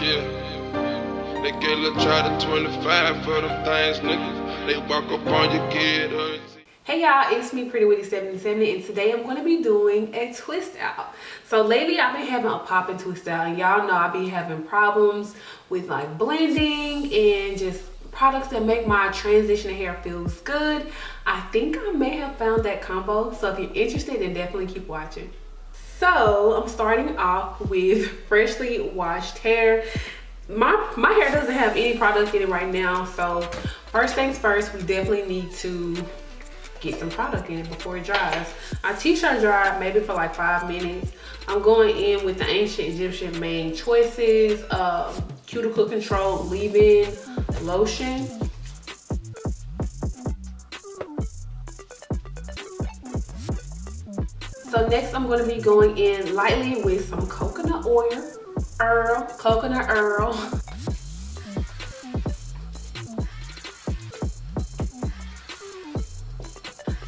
Yeah. They get a try to 25 for them things, nigga. They walk up on your kid. Hey y'all, it's me Prettywitty 77, and today I'm going to be doing a twist out. So lately I've been having a poppin' twist out, and y'all know I've been having problems with like blending and just products that make my transition hair feels good. I think I may have found that combo, so if you're interested then definitely keep watching. So I'm starting off with freshly washed hair. My hair doesn't have any product in it right now, so first things first, we definitely need to get some product in it before it dries. I t-shirt dry maybe for like 5 minutes. I'm going in with the Ancient Egyptian Main Choices Cuticle Control Leave-In Lotion. So next I'm going to be going in lightly with some coconut oil, coconut oil.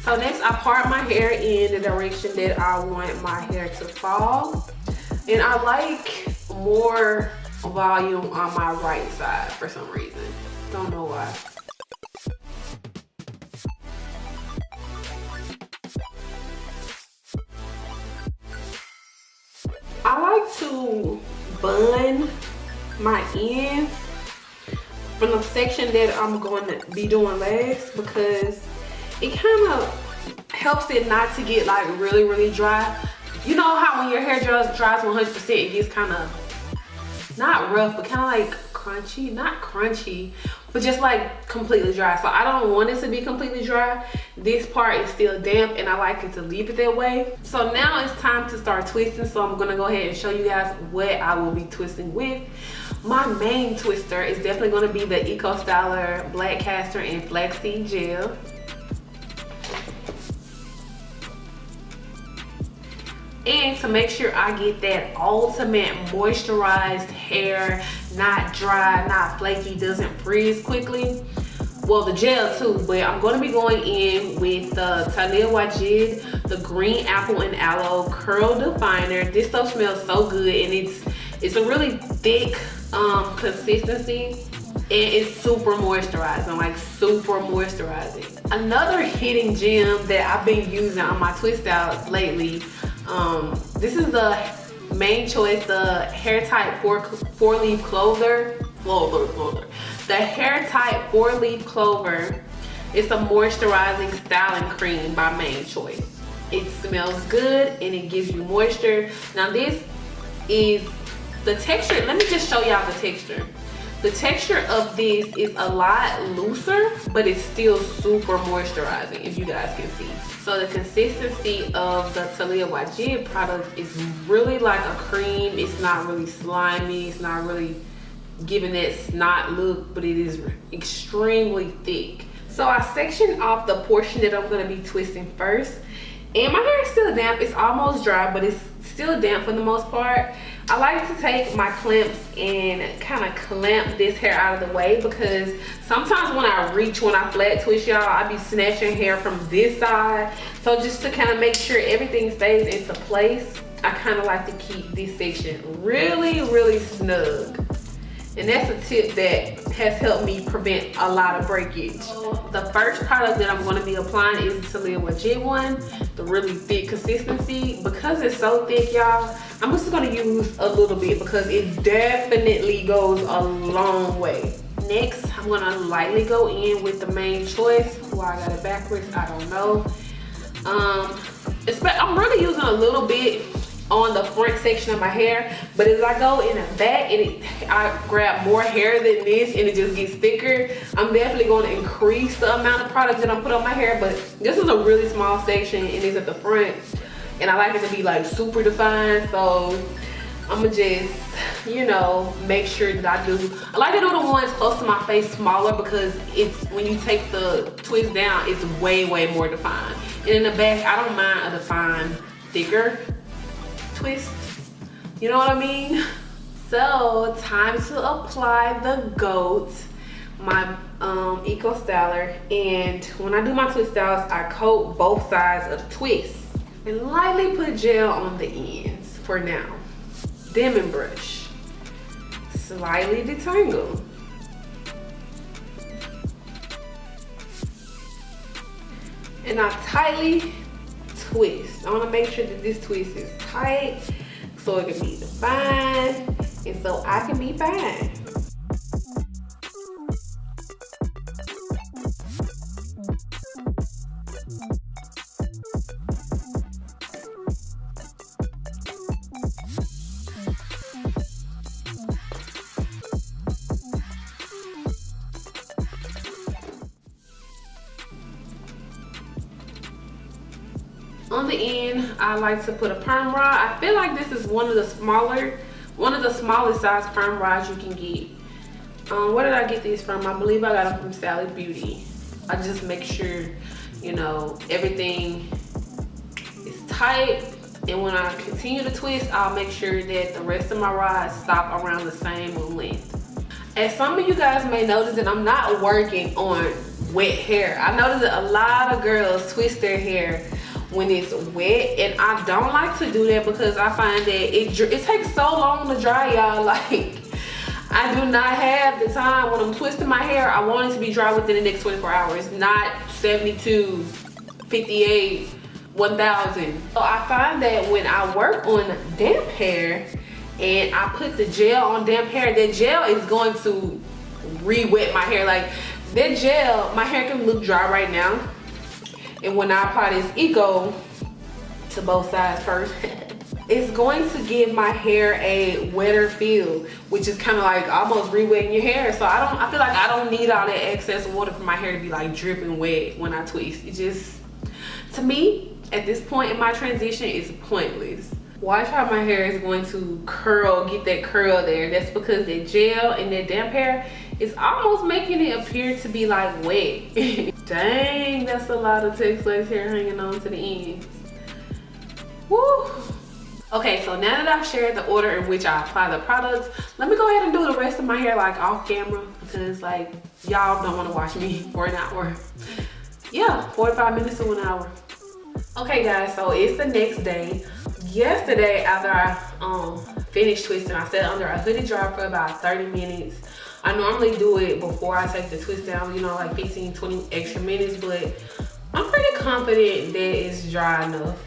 So next I part my hair in the direction that I want my hair to fall. And I like more volume on my right side for some reason. Don't know why. I like to bun my ends from the section that I'm going to be doing last, because it kind of helps it not to get like really dry. You know how when your hair dries 100%, it gets kind of not rough, but kind of like crunchy, not crunchy, but just like completely dry. So I don't want it to be completely dry. This part is still damp and I like it to leave it that way. So now it's time to start twisting. So I'm gonna go ahead and show you guys what I will be twisting with. My main twister is definitely gonna be the Eco Styler Black Castor and Flaxseed Gel. And to make sure I get that ultimate moisturized hair, not dry, not flaky, doesn't freeze quickly. Well, the gel too, but I'm going to be going in with the Twistout Wajid, the Green Apple and Aloe Curl Definer. This stuff smells so good, and it's a really thick consistency, and it's super moisturizing, like super moisturizing. Another hidden gem that I've been using on my twist outs lately, this is the Main Choice, the Hair Type 4-leaf clover. The Hair Type 4-leaf clover. It's a moisturizing styling cream by Main Choice. It smells good and it gives you moisture. Now this is the texture. Let me just show y'all the texture. The texture of this is a lot looser, but it's still super moisturizing, if you guys can see. So the consistency of the Twistout Wajid product is really like a cream. It's not really slimy. It's not really giving that snot look, but it is extremely thick. So I sectioned off the portion that I'm gonna be twisting first. And my hair is still damp. It's almost dry, but it's still damp for the most part. I like to take my clamps and kind of clamp this hair out of the way, because sometimes when I flat twist, y'all, I be snatching hair from this side. So just to kind of make sure everything stays into place, I kind of like to keep this section really snug. And that's a tip that has helped me prevent a lot of breakage. So the first product that I'm going to be applying is the Twistout Wajid one, the really thick consistency. Because it's so thick, y'all, I'm just going to use a little bit because it definitely goes a long way. Next, I'm going to lightly go in with the Main Choice. Why I got it backwards, I don't know. I'm really using a little bit on the front section of my hair, but as I go in the back and I grab more hair than this and it just gets thicker, I'm definitely going to increase the amount of product that I'm putting on my hair. But this is a really small section and it's at the front, and I like it to be like super defined, so I'm gonna just, you know, make sure that I like to do the ones close to my face smaller, because it's, when you take the twist down, it's way more defined. And in the back, I don't mind a defined thicker twist, you know what I mean? So time to apply the GOAT, my Eco Styler. And when I do my twist outs, I coat both sides of the twist and lightly put gel on the ends for now. Diamond brush. slightly detangle. And I tightly twist. I want to make sure that this twist is tight so it can be defined and so I can be fine. On the end, I like to put a perm rod. I feel like this is one of the smallest size perm rods you can get. Where did I get these from? I believe I got them from Sally Beauty. I just make sure, you know, everything is tight. And when I continue to twist, I'll make sure that the rest of my rods stop around the same length. As some of you guys may notice that I'm not working on wet hair. I noticed that a lot of girls twist their hair when it's wet, and I don't like to do that because I find that it takes so long to dry, y'all. Like, I do not have the time. When I'm twisting my hair, I want it to be dry within the next 24 hours, not 72, 58, 1000. So I find that when I work on damp hair and I put the gel on damp hair, the gel is going to re-wet my hair. Like, that gel, my hair can look dry right now. And when I apply this Eco to both sides first, it's going to give my hair a wetter feel, which is kind of like almost re-wetting your hair. So I feel like I don't need all that excess water for my hair to be like dripping wet when I twist. It just, to me, at this point in my transition, it's pointless. Watch how my hair is going to curl, get that curl there. That's because the gel and that damp hair is almost making it appear to be like wet. Dang, that's a lot of Tex-Lace hair hanging on to the ends. Woo! Okay, so now that I've shared the order in which I apply the products, let me go ahead and do the rest of my hair like off camera, because like y'all don't want to watch me for an hour. Yeah, 45 minutes to an hour. Okay guys, so it's the next day. Yesterday, after I finished twisting, I sat under a hooded dryer for about 30 minutes. I normally do it before I take the twist down, you know, like 15, 20 extra minutes, but I'm pretty confident that it's dry enough.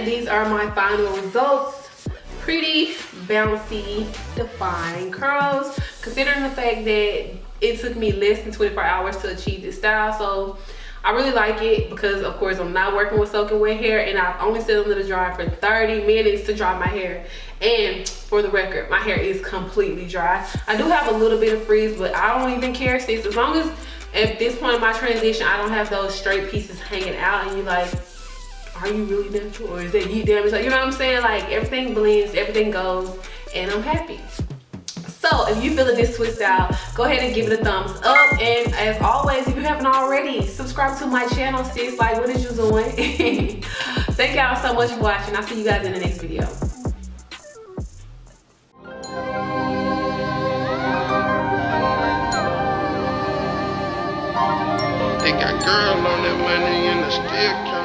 These are my final results. Pretty, bouncy, defined curls, considering the fact that it took me less than 24 hours to achieve this style. So I really like it because, of course, I'm not working with soaking wet hair, and I've only sat under the dryer for 30 minutes to dry my hair. And for the record, my hair is completely dry. I do have a little bit of frizz, but I don't even care, sis. As long as at this point in my transition, I don't have those straight pieces hanging out and you like, are you really natural or is that heat damage? Like, you know what I'm saying? Like, everything blends, everything goes, and I'm happy. So if you feel this twist out, go ahead and give it a thumbs up. And as always, if you haven't already, subscribe to my channel, sis. Like, what is you doing? Thank y'all so much for watching. I'll see you guys in the next video. They got girl on that money and the still count.